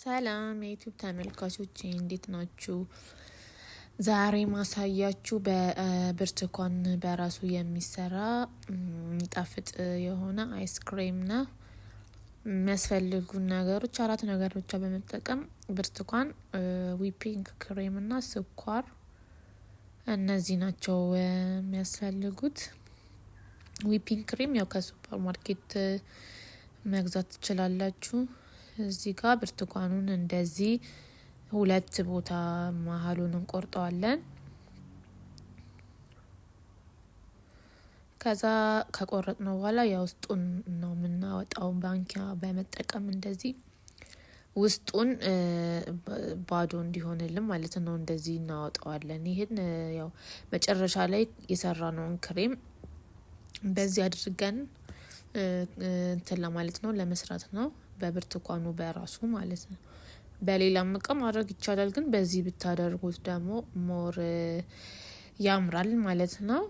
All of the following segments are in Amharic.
ሰላም የዩቲዩብ ተመልካቾች እንዴት ናችሁ? ዛሬ ማሳያችሁ በብርቱካን በራሱ የሚሰራ የሚጣፍጥ የሆነ አይስክሬም ነው። የሚያስፈልጉ ነገሮች 4 ነገር ብቻ በመጠቀም ብርቱካን፣ ዊፒንግ ክሬም እና ስኳር እነዚህ ናቸው የሚያስፈልጉት። ዊፒንግ ክሬም ያው ከሱፐር ማርኬት መግዛት ትችላላችሁ። እዚህ ጋር ብርቱካኑን እንደዚህ 2 ቦታ መሀሉን እንቆርጠዋለን። ከዛ ከቆረጥነው በኋላ ያው ውስጡን ነው የምናወጣው ባንኪያ በመጠቀም እንደዚህ ውስጡን ባዶ እንዲሆንልን ማለት ነው። እንደዚህ እናወጣዋለን። ይሄን ያው መጨረሻ ላይ የሰራነውን ክሬም በዚህ አድርገን እንትን ለማለት ነው ለመስራት ነው። በብርቱካኑ በራሱ ማለት ነው። በሌላም እቃ ማድረግ ይቻላል፣ ግን በዚህ ብታደርጉት ደግሞ ሞር ያምራል ማለት ነው።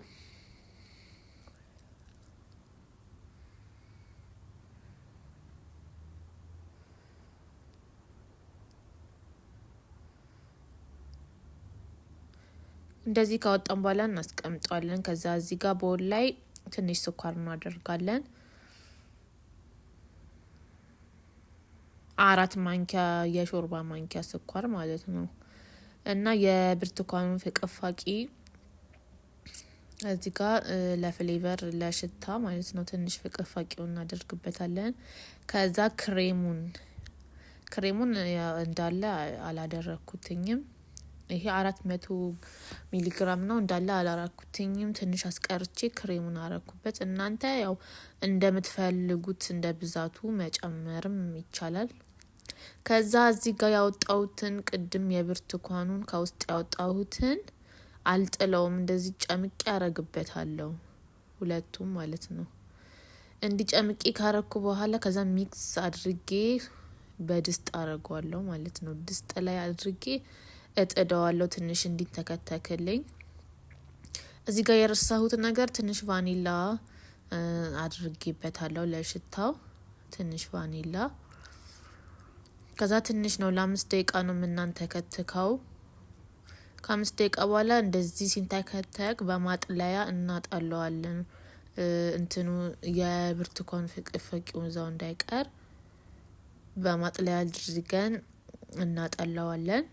እንደዚህ ካወጣን በኋላ እናስቀምጠዋለን። ከዛ እዚህ ጋር ቦል ላይ ትንሽ ስኳር እናደርጋለን። 4 ማንኪያ የሾርባ ማንኪያ ስኳር ማለት ነው። እና የብርቱካኑን ፍቅፋቂ እዚህ ጋር ለፍሌቨር ለሽታ ማለት ነው ትንሽ ፍቅፋቂውን እናደርግበታለን። ከዛ ክሬሙን እንዳለ አላደረኩትኝም። ይሄ 400 ሚሊግራም ነው። እንዳለ አላራኩትኝም። ትንሽ አስቀርቼ ክሬሙን አረኩበት። እናንተ ያው እንደምትፈልጉት እንደ ብዛቱ መጨመርም ይቻላል። ከዛ እዚህ ጋር ያወጣሁትን ቅድም የብርቱካኑን ከውስጥ ያወጣሁትን አልጥለውም። እንደዚህ ጨምቄ ያረግበታለሁ፣ ሁለቱም ማለት ነው። እንዲህ ጨምቄ ካረኩ በኋላ ከዛ ሚክስ አድርጌ በድስት አረጋለሁ ማለት ነው። ድስት ላይ አድርጌ እጥደዋለሁ ትንሽ እንዲተከተክልኝ። እዚህ ጋር የረሳሁት ነገር ትንሽ ቫኒላ አድርጌበታለሁ ለሽታው፣ ትንሽ ቫኒላ። ከዛ ትንሽ ነው ለ5 ደቂቃ ነው የምናንተከትከው። ከ5 ደቂቃ በኋላ እንደዚህ ሲንተከተክ በማጥለያ እናጣለዋለን። እንትኑ የብርቱካን ፍቅፋቂው እዛው እንዳይቀር በማጥለያ አድርገን እናጣለዋለን።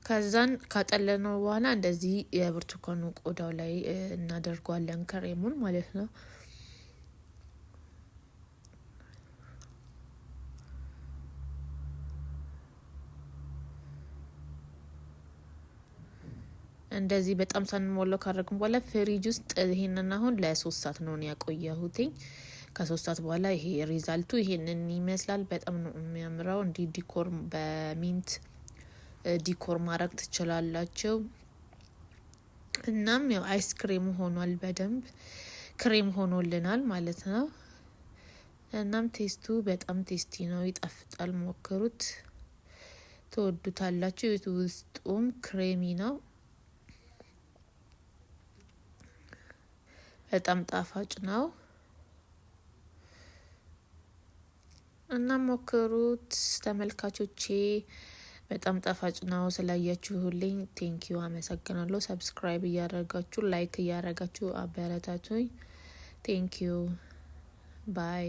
ከዛን ካጠለነው በኋላ እንደዚህ የብርቱካኑ ቆዳው ላይ እናደርገዋለን ክሬሙን ማለት ነው። እንደዚህ በጣም ሳንሞላው ካረግን በኋላ ፍሪጅ ውስጥ ይሄንን አሁን ለ3 ሰዓት ነው ያቆየሁትኝ። ከ3 ሰዓት በኋላ ይሄ ሪዛልቱ ይሄንን ይመስላል። በጣም ነው የሚያምረው። እንዲ ዲኮር በሚንት ዲኮር ማድረግ ትችላላችሁ። እናም ያው አይስክሬም ሆኗል፣ በደንብ ክሬም ሆኖልናል ማለት ነው። እናም ቴስቱ በጣም ቴስቲ ነው፣ ይጣፍጣል። ሞክሩት፣ ትወዱታላችሁ። ውስጡም ክሬሚ ነው፣ በጣም ጣፋጭ ነው። እናም ሞክሩት ተመልካቾቼ። በጣም ጣፋጭ ነው። ስላያችሁልኝ ቴንኪዩ፣ አመሰግናለሁ። ሰብስክራይብ እያደረጋችሁ ላይክ እያደረጋችሁ አበረታቱኝ። ቴንኪዩ ባይ